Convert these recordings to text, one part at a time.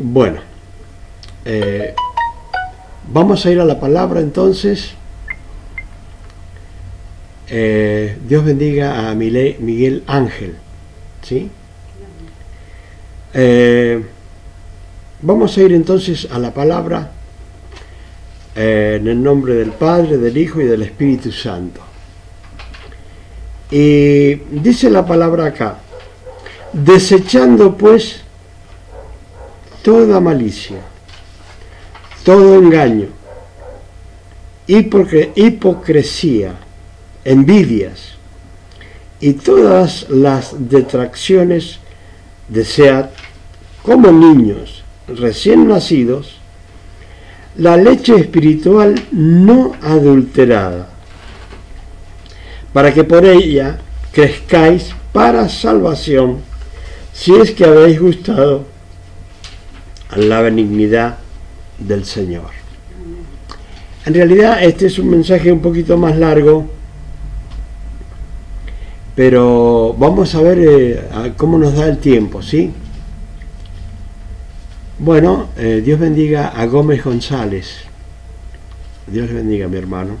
Bueno, vamos a ir a la palabra entonces. Dios bendiga a Miguel Ángel, ¿sí? Vamos a ir entonces a la palabra en el nombre del Padre, del Hijo y del Espíritu Santo. Y dice la palabra acá: desechando pues toda malicia, todo engaño, hipocresía, envidias y todas las detracciones, desead como niños recién nacidos la leche espiritual no adulterada, para que por ella crezcáis para salvación, si es que habéis gustado la benignidad del Señor. En realidad este es un mensaje un poquito más largo, pero vamos a ver cómo nos da el tiempo, ¿sí? Bueno, Dios bendiga a Gómez González. Dios le bendiga, mi hermano.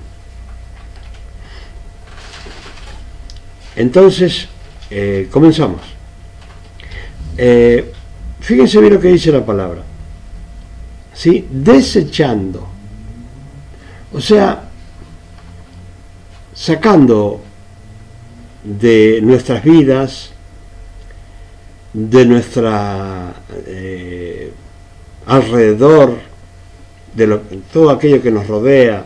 Entonces, comenzamos. Fíjense bien lo que dice la palabra, ¿sí? Desechando, o sea, sacando de nuestras vidas, de nuestra alrededor, de todo aquello que nos rodea.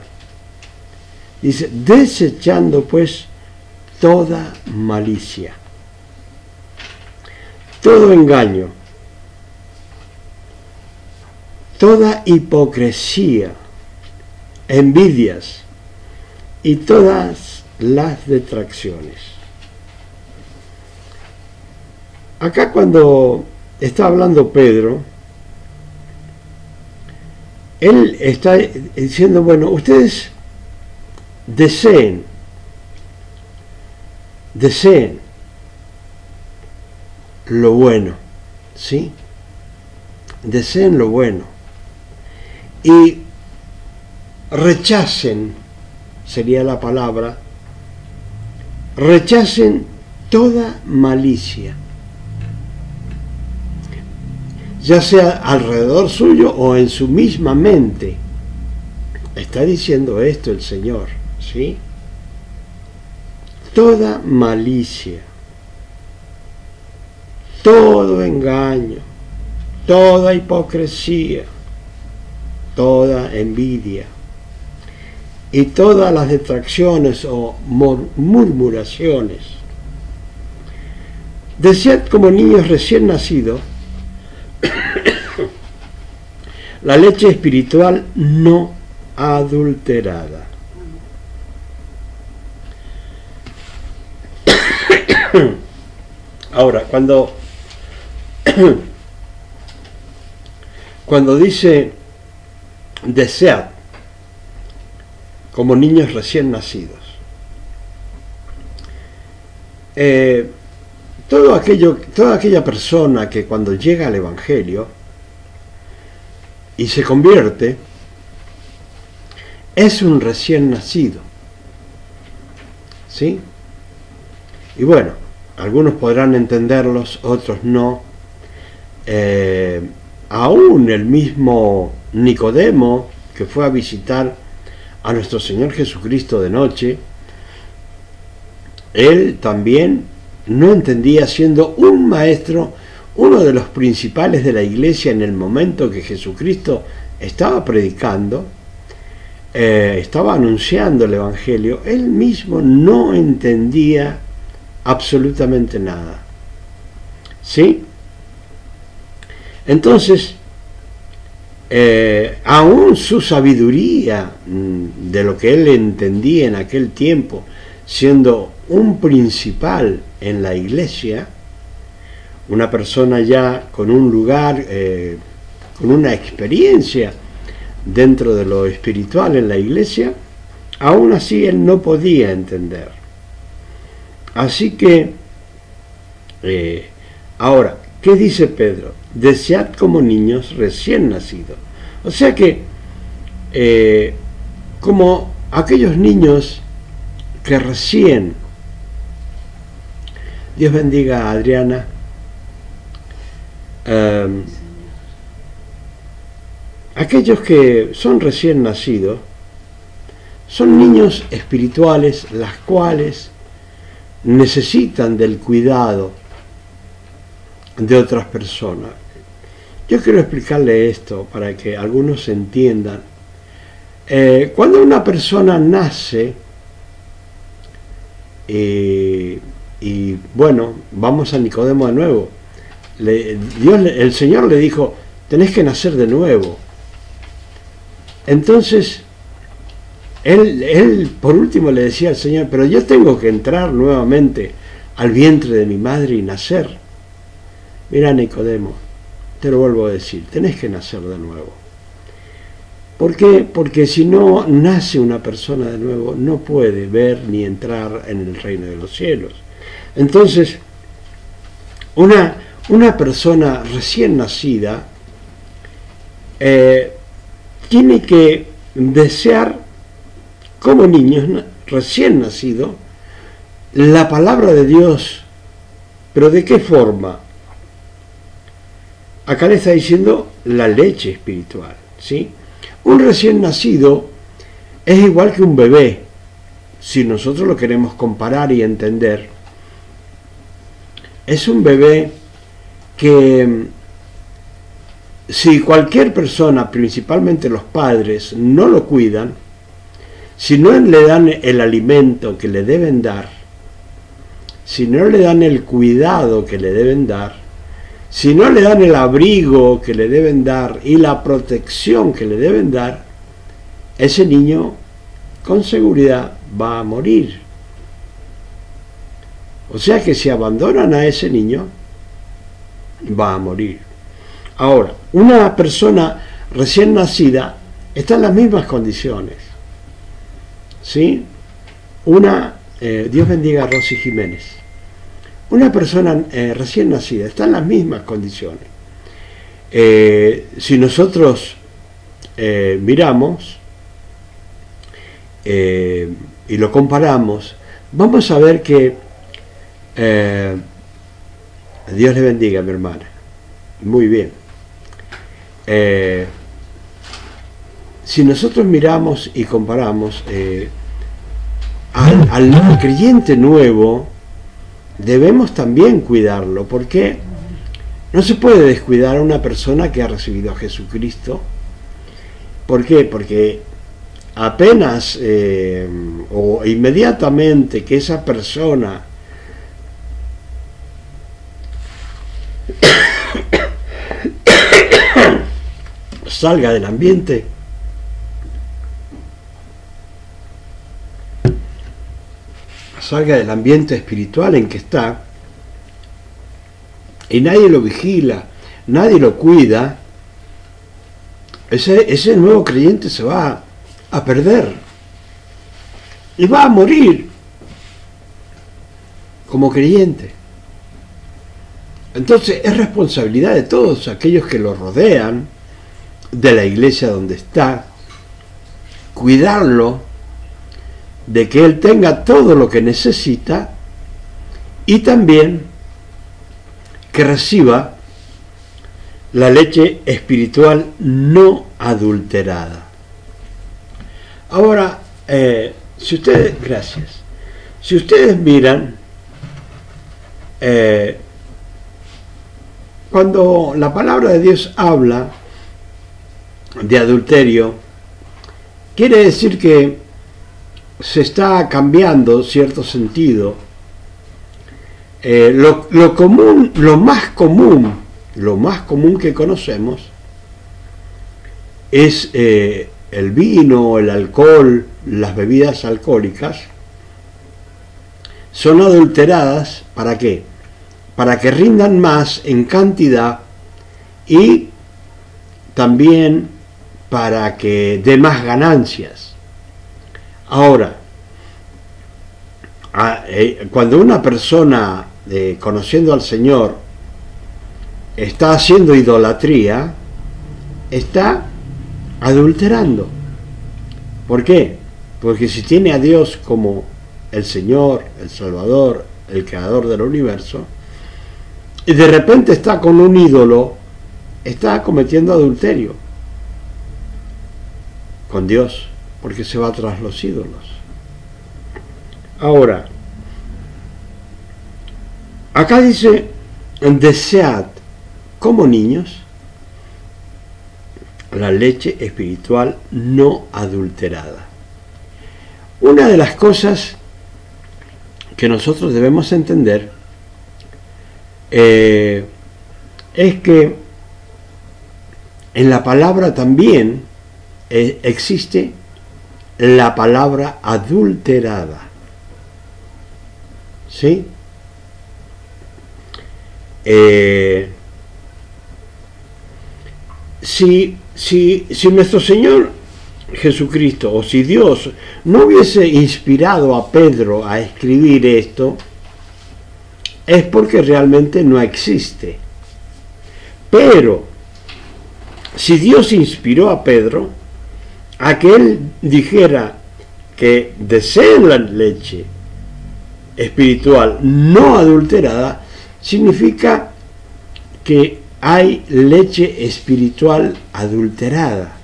Dice, desechando pues toda malicia, todo engaño, toda hipocresía, envidias y todas las detracciones. Acá cuando está hablando Pedro, él está diciendo, bueno, ustedes deseen lo bueno, ¿sí? Deseen lo bueno y rechacen, sería la palabra, rechacen toda malicia, ya sea alrededor suyo o en su misma mente. Está diciendo esto el Señor, ¿sí? Toda malicia, todo engaño, toda hipocresía, toda envidia y todas las detracciones o murmuraciones. Desead como niños recién nacidos la leche espiritual no adulterada. Ahora, cuando dice desead como niños recién nacidos, toda aquella persona que cuando llega al Evangelio y se convierte, es un recién nacido, ¿sí? Y bueno, algunos podrán entenderlos, otros no. Aún el mismo Nicodemo, que fue a visitar a nuestro Señor Jesucristo de noche, él también no entendía, siendo un maestro, uno de los principales de la iglesia en el momento que Jesucristo estaba predicando, estaba anunciando el Evangelio. Él mismo no entendía absolutamente nada, ¿sí? Entonces, aún su sabiduría de lo que él entendía en aquel tiempo, siendo un principal en la iglesia, una persona ya con un lugar, con una experiencia dentro de lo espiritual en la iglesia, aún así él no podía entender. Así que, ahora, ¿qué dice Pedro? Desead como niños recién nacidos. O sea que, como aquellos niños que recién, Dios bendiga a Adriana, aquellos que son recién nacidos, son niños espirituales, las cuales necesitan del cuidado de otras personas. Yo quiero explicarle esto para que algunos entiendan. Cuando una persona nace, y bueno, vamos a Nicodemo de nuevo, el Señor le dijo, tenés que nacer de nuevo. Entonces, él por último le decía al Señor, pero yo tengo que entrar nuevamente al vientre de mi madre y nacer. Mira, Nicodemo, te lo vuelvo a decir, tenés que nacer de nuevo. ¿Por qué? Porque si no nace una persona de nuevo, no puede ver ni entrar en el reino de los cielos. Entonces, una persona recién nacida tiene que desear, como niños recién nacidos, la palabra de Dios. ¿Pero de qué forma? Acá le está diciendo la leche espiritual, ¿sí? Un recién nacido es igual que un bebé, si nosotros lo queremos comparar y entender. Es un bebé que, si cualquier persona, principalmente los padres, no lo cuidan, si no le dan el alimento que le deben dar, si no le dan el cuidado que le deben dar, si no le dan el abrigo que le deben dar y la protección que le deben dar, ese niño con seguridad va a morir. O sea que si abandonan a ese niño, va a morir. Ahora, una persona recién nacida está en las mismas condiciones, ¿sí? Dios bendiga a Rosy Jiménez. Una persona recién nacida está en las mismas condiciones. Si nosotros miramos y lo comparamos, vamos a ver que Dios le bendiga, mi hermana. Muy bien. Si nosotros miramos y comparamos al creyente nuevo, debemos también cuidarlo, porque no se puede descuidar a una persona que ha recibido a Jesucristo. ¿Por qué? Porque apenas o inmediatamente que esa persona salga del ambiente espiritual en que está, y nadie lo vigila, nadie lo cuida, ese nuevo creyente se va a perder y va a morir como creyente. Entonces es responsabilidad de todos aquellos que lo rodean, de la iglesia donde está, cuidarlo, de que él tenga todo lo que necesita y también que reciba la leche espiritual no adulterada. Ahora, si ustedes miran, cuando la palabra de Dios habla de adulterio, quiere decir que se está cambiando cierto sentido. Lo más común que conocemos es el vino, el alcohol, las bebidas alcohólicas. Son adulteradas, ¿para qué? Para que rindan más en cantidad y también para que dé más ganancias. Ahora, cuando una persona, conociendo al Señor, está haciendo idolatría, está adulterando. ¿Por qué? Porque si tiene a Dios como el Señor, el Salvador, el Creador del universo, y de repente está con un ídolo, está cometiendo adulterio con Dios, porque se va tras los ídolos. Ahora, acá dice, desead como niños la leche espiritual no adulterada. Una de las cosas que nosotros debemos entender es que en la palabra también existe la palabra adulterada. ¿Sí? Si nuestro Señor Jesucristo, o si Dios no hubiese inspirado a Pedro a escribir esto, es porque realmente no existe. Pero si Dios inspiró a Pedro a que él dijera que deseen la leche espiritual no adulterada, significa que hay leche espiritual adulterada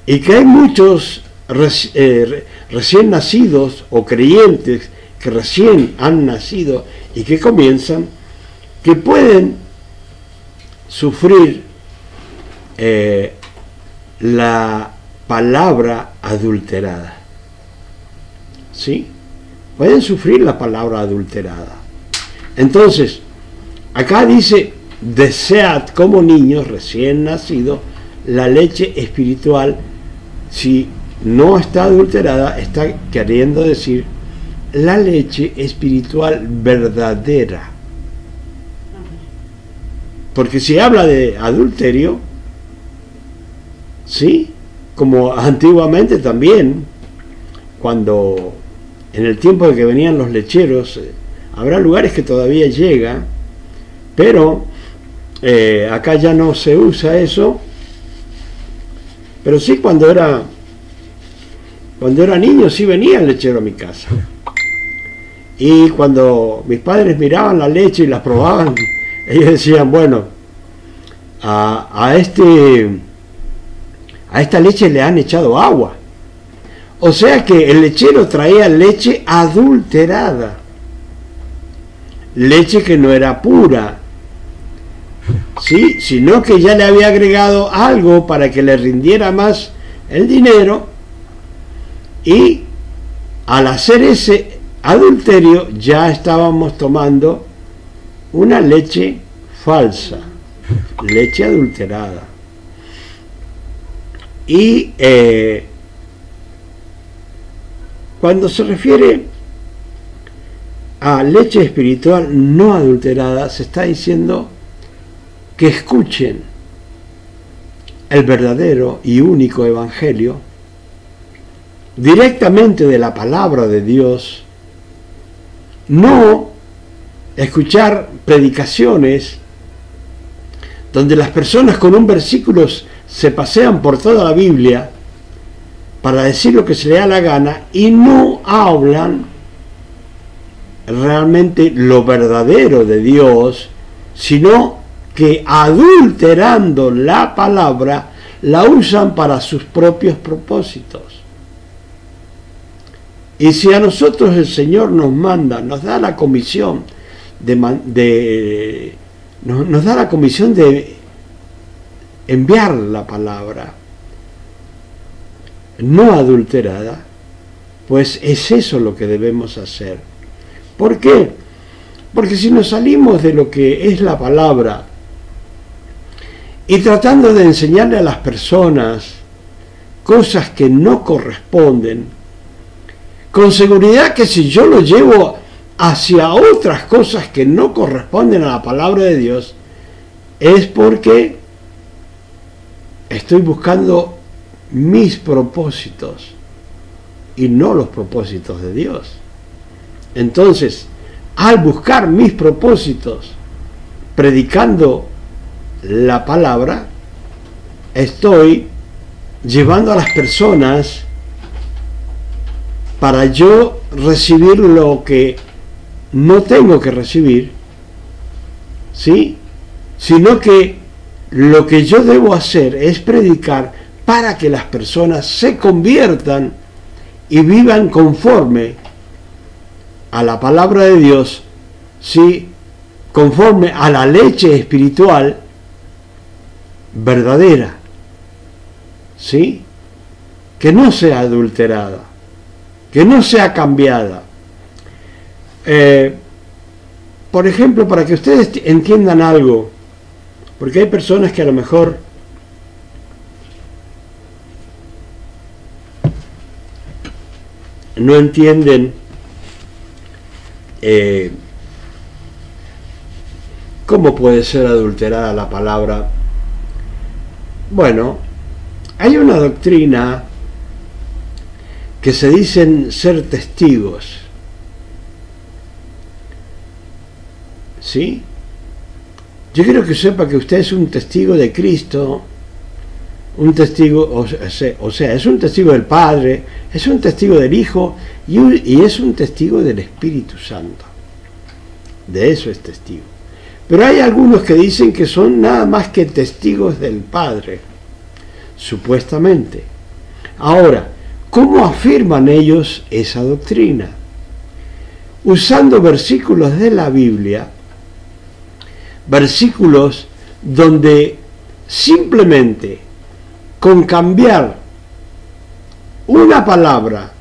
y que hay muchos recién nacidos o creyentes que recién han nacido y que comienzan, que pueden sufrir la palabra adulterada. ¿Sí? Pueden sufrir la palabra adulterada. Entonces, acá dice, desead como niños recién nacidos la leche espiritual. Si no está adulterada, está queriendo decir la leche espiritual verdadera. Porque si habla de adulterio, ¿sí? Como antiguamente también, cuando en el tiempo de que venían los lecheros, habrá lugares que todavía llega, pero acá ya no se usa eso. Pero sí, cuando era niño sí venía el lechero a mi casa. Y cuando mis padres miraban la leche y la probaban, ellos decían, bueno, a esta leche le han echado agua. O sea que el lechero traía leche adulterada, leche que no era pura, ¿sí? Sino que ya le había agregado algo para que le rindiera más el dinero, y al hacer ese adulterio ya estábamos tomando una leche falsa, leche adulterada. Y cuando se refiere a leche espiritual no adulterada, se está diciendo que escuchen el verdadero y único evangelio directamente de la palabra de Dios, no escuchar predicaciones donde las personas con un versículo se pasean por toda la Biblia para decir lo que se le da la gana y no hablan realmente lo verdadero de Dios, sino que adulterando la palabra la usan para sus propios propósitos. Y si a nosotros el Señor nos manda, nos da la comisión nos da la comisión de enviar la palabra no adulterada, pues es eso lo que debemos hacer. ¿Por qué? Porque si nos salimos de lo que es la palabra y tratando de enseñarle a las personas cosas que no corresponden, con seguridad que si yo lo llevo hacia otras cosas que no corresponden a la palabra de Dios, es porque estoy buscando mis propósitos y no los propósitos de Dios. Entonces, al buscar mis propósitos predicando la palabra, estoy llevando a las personas para yo recibir lo que no tengo que recibir, ¿sí? Sino que lo que yo debo hacer es predicar para que las personas se conviertan y vivan conforme a la palabra de Dios, ¿sí? Conforme a la leche espiritual verdadera, ¿sí? Que no sea adulterada, que no sea cambiada. Por ejemplo, para que ustedes entiendan algo, porque hay personas que a lo mejor no entienden cómo puede ser adulterada la palabra. Bueno, hay una doctrina que se dicen ser testigos, ¿sí? Yo quiero que sepa que usted es un testigo de Cristo, un testigo, o sea, es un testigo del Padre, es un testigo del Hijo y es un testigo del Espíritu Santo. De eso es testigo. Pero hay algunos que dicen que son nada más que testigos del Padre, supuestamente. Ahora, ¿cómo afirman ellos esa doctrina? Usando versículos de la Biblia, versículos donde simplemente con cambiar una palabra,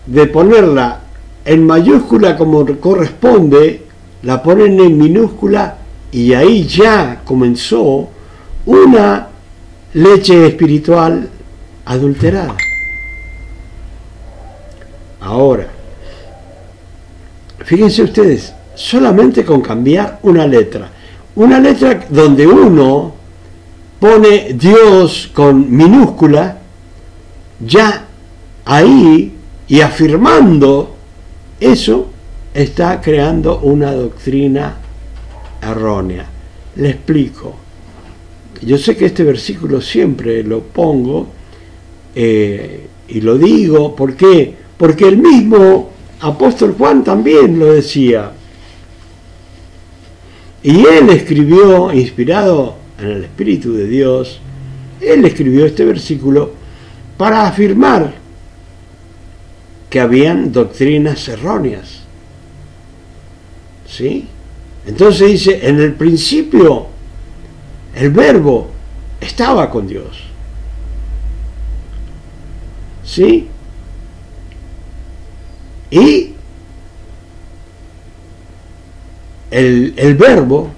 de ponerla en mayúscula como corresponde, la ponen en minúscula y ahí ya comenzó una leche espiritual adulterada. Ahora, fíjense ustedes, solamente con cambiar una letra donde uno pone Dios con minúscula, ya ahí, y afirmando eso, está creando una doctrina errónea. Le explico. Yo sé que este versículo siempre lo pongo y lo digo. ¿Por qué? Porque el mismo apóstol Juan también lo decía. Y él escribió, inspirado en el Espíritu de Dios, él escribió este versículo para afirmar que habían doctrinas erróneas. ¿Sí? Entonces dice, en el principio el Verbo estaba con Dios. ¿Sí? Y el Verbo,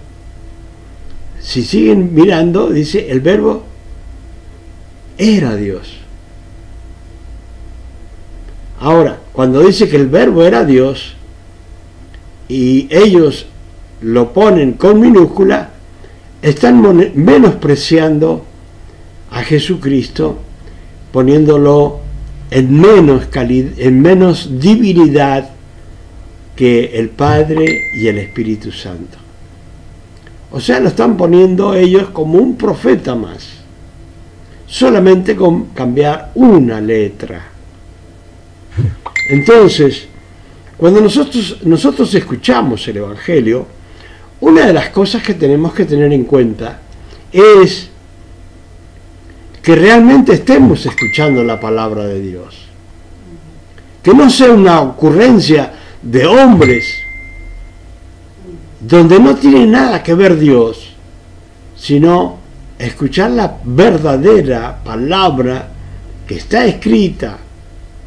si siguen mirando, dice, el Verbo era Dios. Ahora, cuando dice que el Verbo era Dios y ellos lo ponen con minúscula, están menospreciando a Jesucristo, poniéndolo en menos divinidad que el Padre y el Espíritu Santo. O sea, lo están poniendo ellos como un profeta más, solamente con cambiar una letra. Entonces, cuando nosotros escuchamos el Evangelio, una de las cosas que tenemos que tener en cuenta es que realmente estemos escuchando la palabra de Dios. Que no sea una ocurrencia de hombres donde no tiene nada que ver Dios, sino escuchar la verdadera palabra que está escrita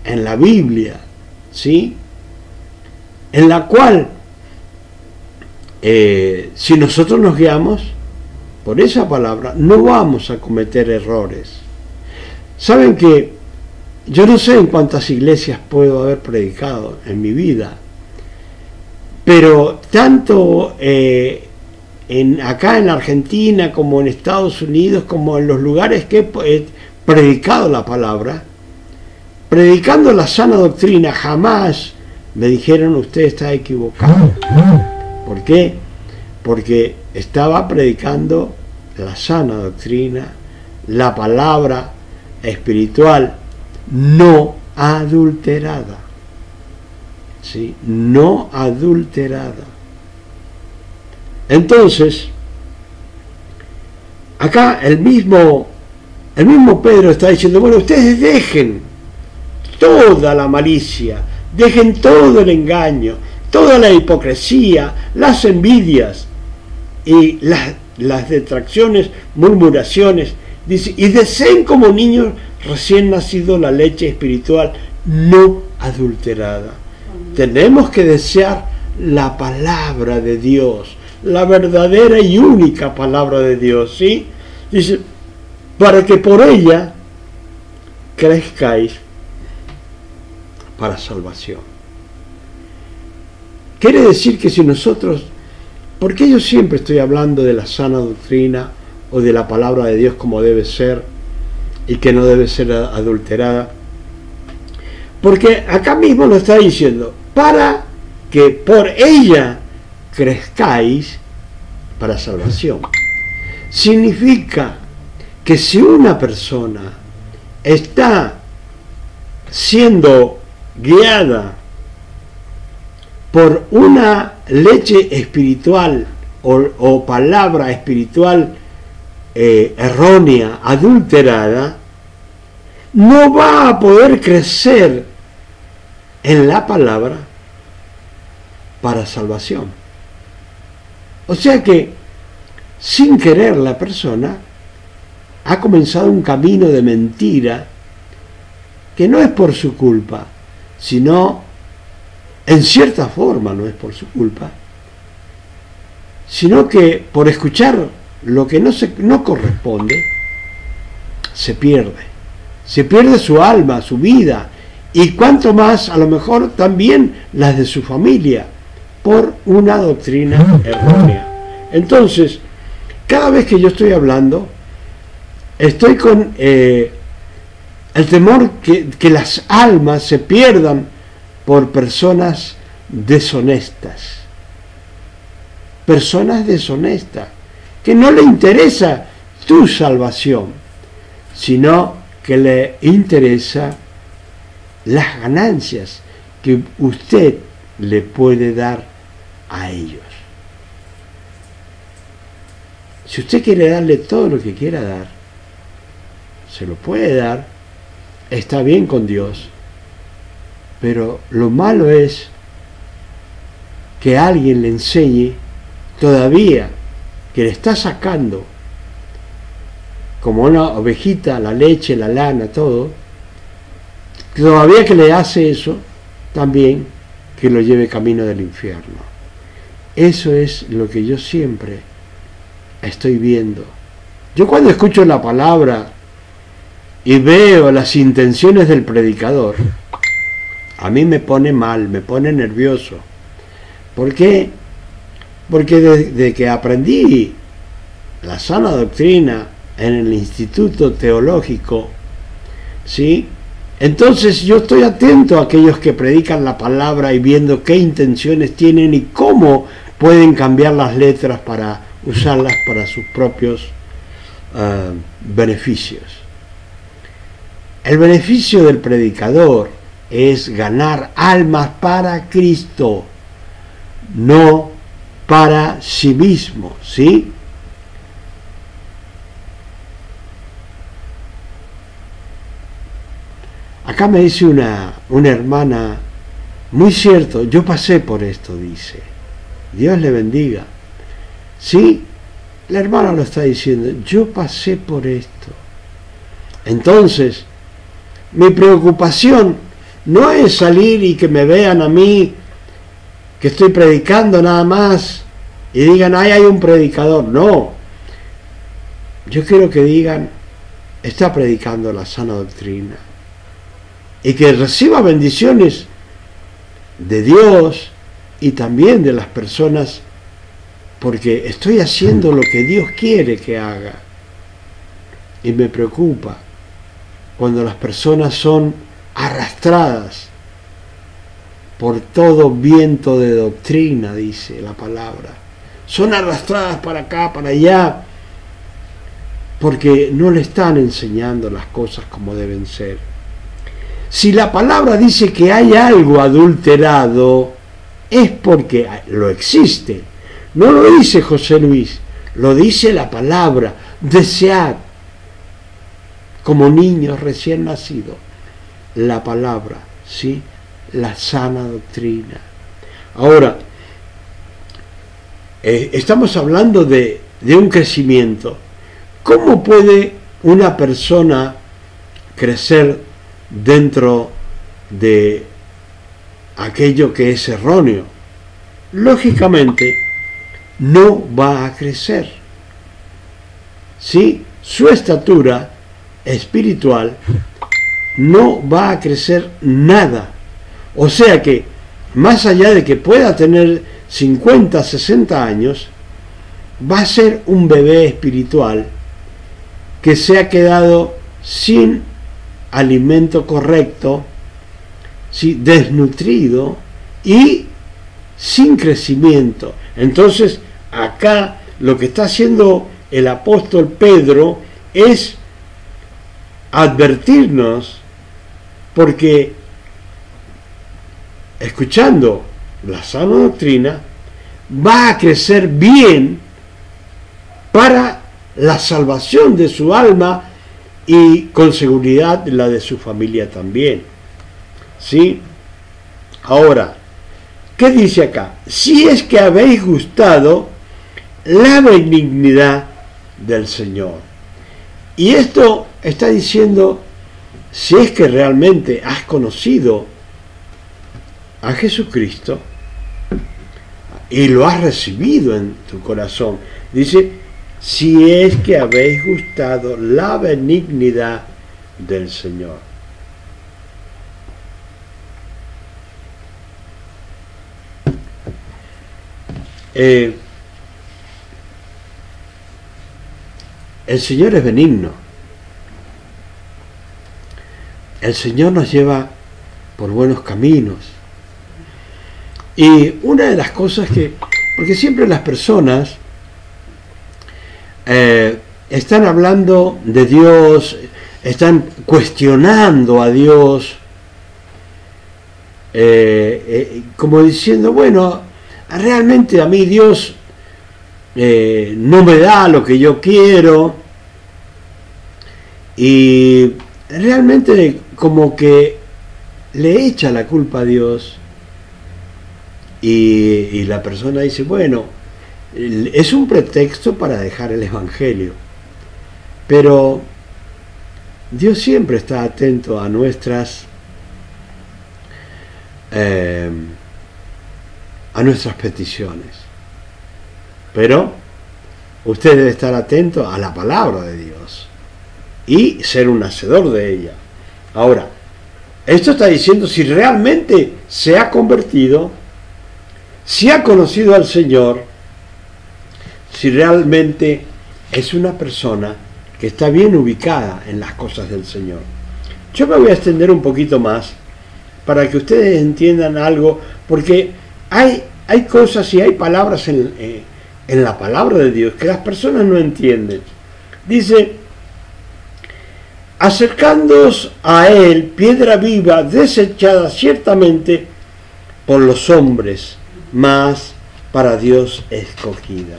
en la Biblia, ¿sí? En la cual si nosotros nos guiamos por esa palabra, no vamos a cometer errores. Saben que yo no sé en cuántas iglesias puedo haber predicado en mi vida, pero tanto acá en Argentina como en Estados Unidos, como en los lugares que he predicado la palabra, predicando la sana doctrina, jamás me dijeron usted está equivocado. ¿Por qué? porque estaba predicando la sana doctrina, la palabra espiritual no adulterada, ¿sí? No adulterada. Entonces, acá el mismo Pedro está diciendo, bueno, ustedes dejen toda la malicia, dejen todo el engaño, toda la hipocresía, las envidias y las detracciones, murmuraciones, dice, y deseen como niños recién nacidos la leche espiritual no adulterada. Tenemos que desear la palabra de Dios, la verdadera y única palabra de Dios, ¿sí? Dice, para que por ella crezcáis para salvación. Quiere decir que si nosotros, porque yo siempre estoy hablando de la sana doctrina o de la palabra de Dios como debe ser y que no debe ser adulterada, porque acá mismo lo está diciendo, para que por ella crezcáis para salvación. Significa que si una persona está siendo guiada por una leche espiritual o palabra espiritual errónea, adulterada, no va a poder crecer en la palabra para salvación. O sea que, sin querer, la persona ha comenzado un camino de mentira que no es por su culpa, sino, en cierta forma no es por su culpa, sino que por escuchar lo que no corresponde, se pierde su alma, su vida, y cuanto más a lo mejor también las de su familia, por una doctrina errónea. Entonces, cada vez que yo estoy hablando, estoy con el temor que las almas se pierdan por personas deshonestas. Personas deshonestas, que no le interesa tu salvación, sino que le interesa las ganancias que usted le puede dar a ellos. Si usted quiere darle todo lo que quiera dar, se lo puede dar, está bien con Dios, pero lo malo es que alguien le enseñe todavía que le está sacando como una ovejita la leche, la lana, todo, todavía que le hace eso, también que lo lleve camino del infierno. Eso es lo que yo siempre estoy viendo. Yo cuando escucho la palabra y veo las intenciones del predicador, a mí me pone mal, me pone nervioso. ¿Por qué? Porque desde que aprendí la sana doctrina en el Instituto Teológico, ¿sí? Entonces yo estoy atento a aquellos que predican la palabra y viendo qué intenciones tienen y cómo pueden cambiar las letras para usarlas para sus propios beneficios. El beneficio del predicador es ganar almas para Cristo, no para sí mismo, ¿sí? Acá me dice una hermana, muy cierto, yo pasé por esto, dice. Dios le bendiga. Sí, la hermana lo está diciendo, yo pasé por esto. Entonces, mi preocupación no es salir y que me vean a mí, que estoy predicando nada más, y digan, ay, hay un predicador. No, yo quiero que digan, está predicando la sana doctrina. Y que reciba bendiciones de Dios y también de las personas, porque estoy haciendo lo que Dios quiere que haga. Y me preocupa cuando las personas son arrastradas por todo viento de doctrina, dice la palabra. son arrastradas para acá, para allá, porque no le están enseñando las cosas como deben ser. Si la palabra dice que hay algo adulterado, es porque lo existe. No lo dice José Luis, lo dice la palabra. Desead, como niños recién nacidos, la palabra, ¿sí? La sana doctrina. Ahora, estamos hablando de un crecimiento. ¿Cómo puede una persona crecer dentro de aquello que es erróneo? Lógicamente, no va a crecer. ¿Sí? Su estatura espiritual no va a crecer nada. O sea que, más allá de que pueda tener 50, 60 años, va a ser un bebé espiritual que se ha quedado sin alimento correcto, ¿sí? Desnutrido y sin crecimiento. Entonces, acá lo que está haciendo el apóstol Pedro es advertirnos, porque escuchando la sana doctrina va a crecer bien para la salvación de su alma y con seguridad la de su familia también. ¿Sí? Ahora, ¿qué dice acá? Si es que habéis gustado la benignidad del Señor. Y esto está diciendo, si es que realmente has conocido a Jesucristo y lo has recibido en tu corazón. Dice, si es que habéis gustado la benignidad del Señor. El Señor es benigno. El Señor nos lleva por buenos caminos. Y una de las cosas que, porque siempre las personas están hablando de Dios, están cuestionando a Dios, como diciendo, bueno, realmente a mí Dios no me da lo que yo quiero, y realmente como que le echa la culpa a Dios, y la persona dice, bueno, es un pretexto para dejar el Evangelio. Pero Dios siempre está atento a nuestras peticiones. Pero usted debe estar atento a la palabra de Dios y ser un hacedor de ella. Ahora, esto está diciendo si realmente se ha convertido, si ha conocido al Señor, si realmente es una persona que está bien ubicada en las cosas del Señor. Yo me voy a extender un poquito más para que ustedes entiendan algo, porque hay cosas y hay palabras en la palabra de Dios que las personas no entienden. Dice, acercándoos a Él, piedra viva, desechada ciertamente por los hombres, mas para Dios escogida.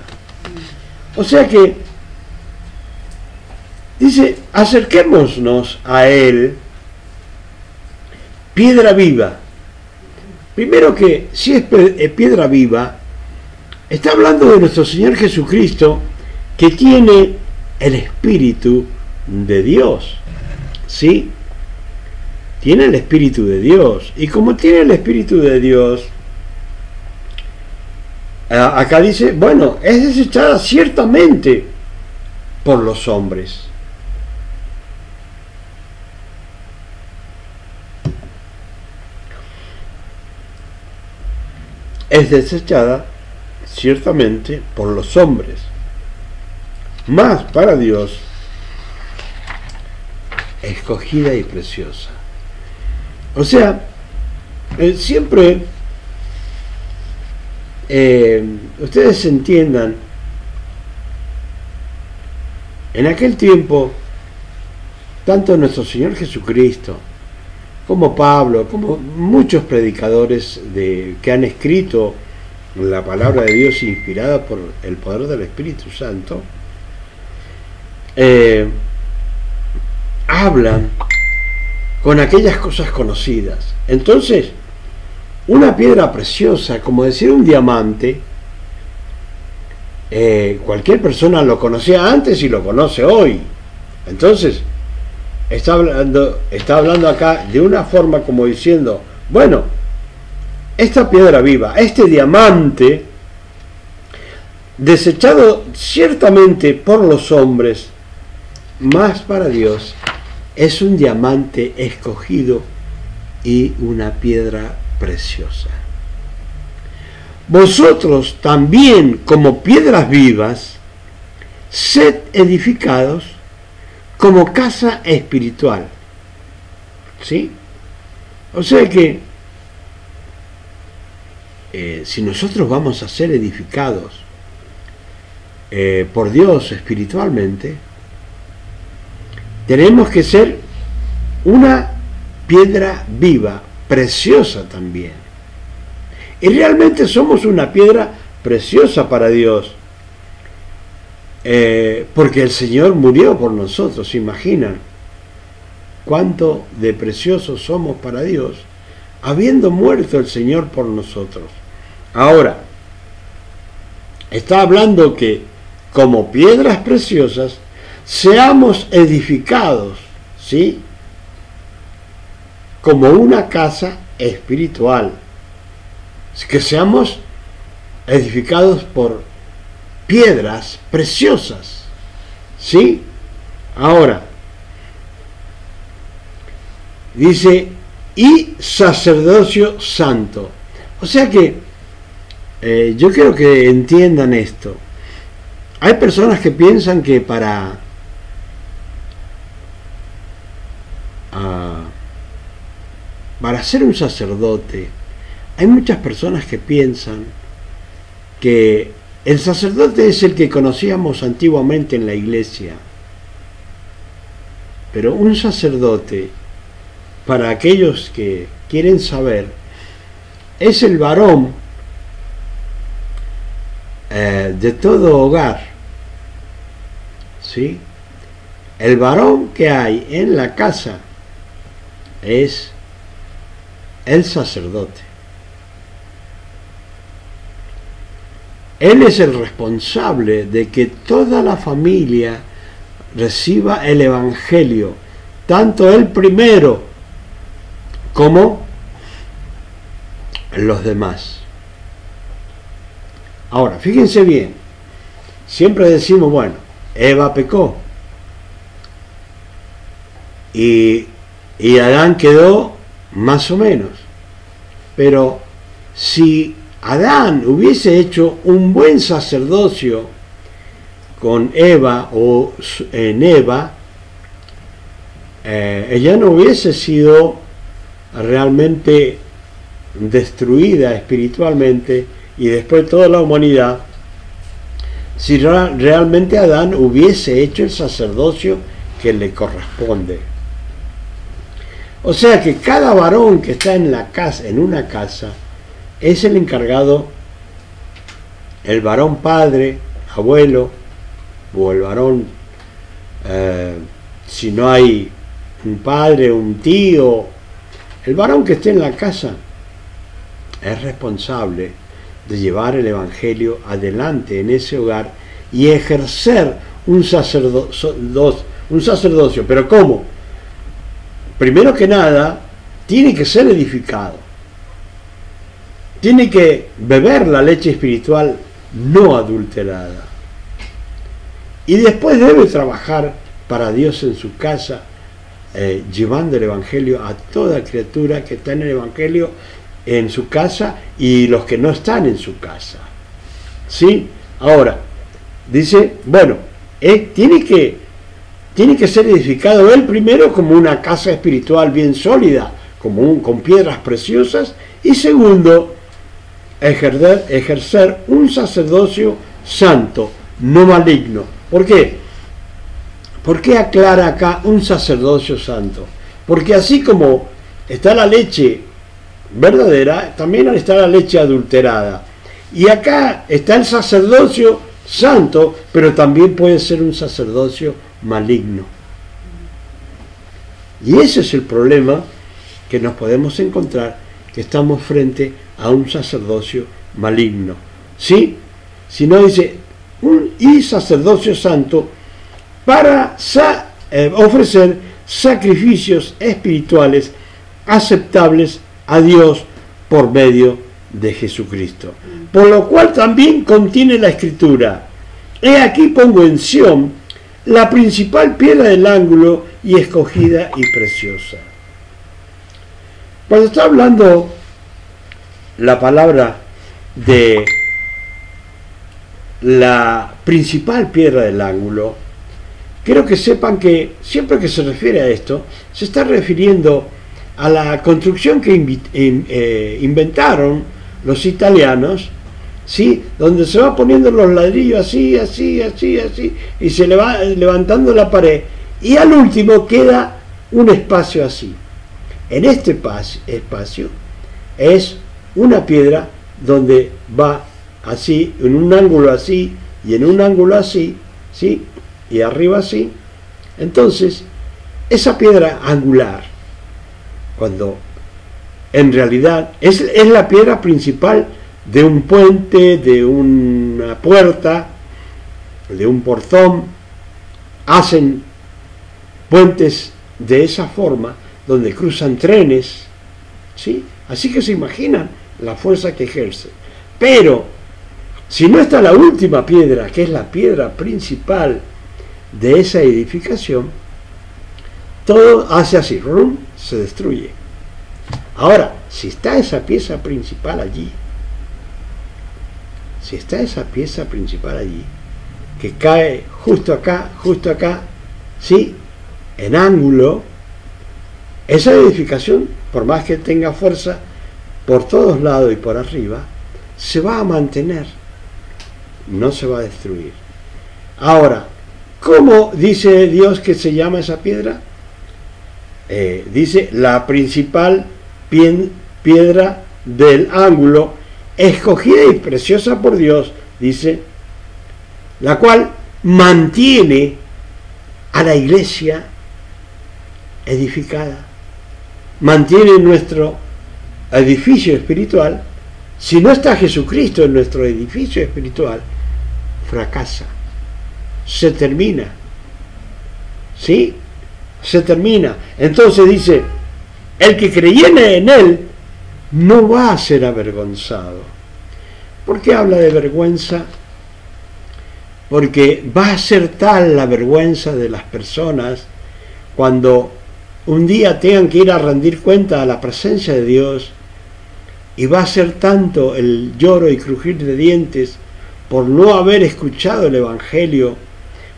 O sea que dice, acerquémonos a Él, piedra viva. Primero que, si es piedra viva, está hablando de nuestro Señor Jesucristo, que tiene el Espíritu de Dios. ¿Sí? Tiene el Espíritu de Dios. Y como tiene el Espíritu de Dios, acá dice, bueno, es desechada ciertamente por los hombres. Es desechada ciertamente por los hombres, mas para Dios escogida y preciosa. O sea, siempre ustedes entiendan, en aquel tiempo, tanto nuestro Señor Jesucristo, como Pablo, como muchos predicadores que han escrito la palabra de Dios inspirada por el poder del Espíritu Santo, hablan con aquellas cosas conocidas. Entonces, una piedra preciosa, como decir un diamante, cualquier persona lo conocía antes y lo conoce hoy. Entonces, está hablando acá de una forma como diciendo, bueno, esta piedra viva, este diamante, desechado ciertamente por los hombres, más para Dios, es un diamante escogido y una piedra preciosa. Vosotros también, como piedras vivas, sed edificados como casa espiritual. ¿Sí? O sea que si nosotros vamos a ser edificados por Dios espiritualmente, tenemos que ser una piedra viva, preciosa también. Y realmente somos una piedra preciosa para Dios, porque el Señor murió por nosotros. ¿Se imaginan cuánto de preciosos somos para Dios, habiendo muerto el Señor por nosotros? Ahora, está hablando que como piedras preciosas seamos edificados, ¿sí?, como una casa espiritual, que seamos edificados por piedras preciosas, ¿sí? Ahora, dice, y sacerdocio santo. O sea que, yo quiero que entiendan esto. Hay personas que piensan que para ser un sacerdote, hay muchas personas que piensan que el sacerdote es el que conocíamos antiguamente en la iglesia. Pero un sacerdote, para aquellos que quieren saber, es el varón de todo hogar, ¿sí? El varón que hay en la casa es el sacerdote. Él es el responsable de que toda la familia reciba el Evangelio, tanto él primero como los demás. Ahora, fíjense bien, siempre decimos, bueno, Eva pecó y Adán quedó más o menos, pero si Adán hubiese hecho un buen sacerdocio con Eva o en Eva, ella no hubiese sido realmente destruida espiritualmente, y después toda la humanidad, si realmente Adán hubiese hecho el sacerdocio que le corresponde. O sea que cada varón que está en la casa, en una casa, es el encargado, el varón padre, abuelo, o el varón, si no hay un padre, un tío, el varón que esté en la casa es responsable de llevar el Evangelio adelante en ese hogar y ejercer un sacerdocio. ¿Pero cómo? Primero que nada, tiene que ser edificado. Tiene que beber la leche espiritual no adulterada. Y después debe trabajar para Dios en su casa, llevando el Evangelio a toda criatura que está en el Evangelio en su casa y los que no están en su casa. ¿Sí? Ahora, dice, bueno, tiene que ser edificado él primero como una casa espiritual bien sólida, con piedras preciosas, y segundo, ejercer un sacerdocio santo, no maligno. ¿Por qué? ¿Por qué aclara acá un sacerdocio santo? Porque así como está la leche verdadera, también está la leche adulterada. Y acá está el sacerdocio santo, pero también puede ser un sacerdocio maligno. Y ese es el problema que nos podemos encontrar, que estamos frente a un sacerdocio maligno. ¿Sí? Si no dice, y sacerdocio santo para ofrecer sacrificios espirituales aceptables a Dios por medio de Jesucristo. Por lo cual también contiene la Escritura: he aquí pongo en Sión la principal piedra del ángulo y escogida y preciosa. Cuando está hablando la palabra de la principal piedra del ángulo, quiero que sepan que siempre que se refiere a esto, se está refiriendo a la construcción que inventaron los italianos, ¿sí? Donde se va poniendo los ladrillos así, y se le va levantando la pared, y al último queda un espacio así. En este espacio es una piedra donde va así, en un ángulo así, y en un ángulo así, ¿sí? Y arriba así. Entonces, esa piedra angular, cuando en realidad es la piedra principal de un puente, de una puerta, de un portón, hacen puentes de esa forma, donde cruzan trenes, ¿sí? Así que se imaginan la fuerza que ejerce. Pero, si no está la última piedra, que es la piedra principal de esa edificación, todo hace así, ¡rum!, se destruye. Ahora, si está esa pieza principal allí, que cae justo acá, ¿sí?, en ángulo, esa edificación, por más que tenga fuerza por todos lados y por arriba, se va a mantener, no se va a destruir. Ahora, ¿cómo dice Dios que se llama esa piedra? Dice la principal piedra del ángulo, escogida y preciosa por Dios, dice, la cual mantiene a la iglesia edificada, mantiene nuestro edificio espiritual. Si no está Jesucristo en nuestro edificio espiritual, fracasa, se termina, ¿sí? Se termina. Entonces dice, el que creyere en él no va a ser avergonzado. ¿Por qué habla de vergüenza? Porque va a ser tal la vergüenza de las personas cuando un día tengan que ir a rendir cuenta a la presencia de Dios, y va a ser tanto el lloro y crujir de dientes por no haber escuchado el Evangelio,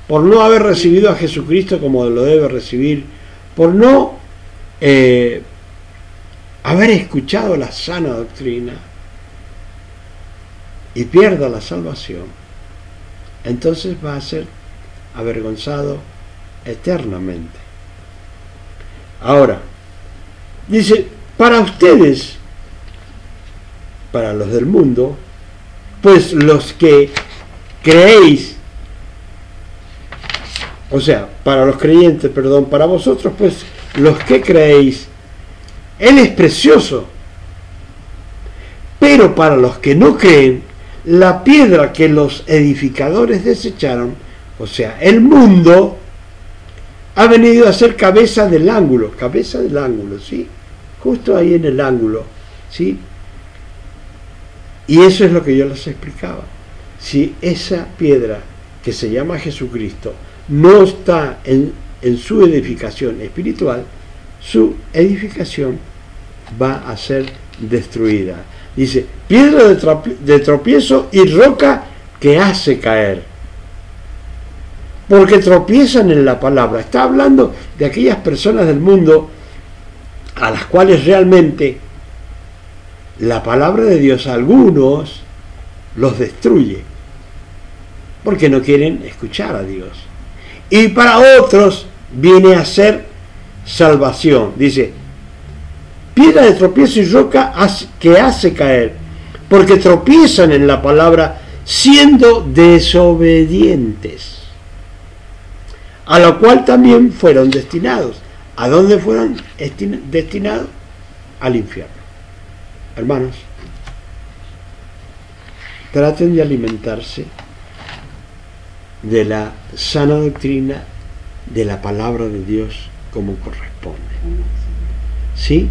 por no haber recibido a Jesucristo como lo debe recibir, por no haber escuchado la sana doctrina, y pierda la salvación. Entonces va a ser avergonzado eternamente. Ahora, dice, para ustedes, para los del mundo, pues los que creéis, o sea, para los creyentes, perdón, para vosotros, pues los que creéis, Él es precioso. Pero para los que no creen, la piedra que los edificadores desecharon, o sea, el mundo, ha venido a ser cabeza del ángulo, ¿sí? Justo ahí en el ángulo, ¿sí? Y eso es lo que yo les explicaba. Si esa piedra que se llama Jesucristo no está en su edificación espiritual, su edificación va a ser destruida. Dice, piedra de tropiezo y roca que hace caer, porque tropiezan en la palabra. Está hablando de aquellas personas del mundo a las cuales realmente la palabra de Dios a algunos los destruye, porque no quieren escuchar a Dios. Y para otros viene a ser salvación. Dice, piedra de tropiezo y roca que hace caer, porque tropiezan en la palabra siendo desobedientes, a lo cual también fueron destinados. ¿A dónde fueron destinados? Al infierno. Hermanos, traten de alimentarse de la sana doctrina de la palabra de Dios como corresponde. ¿Sí?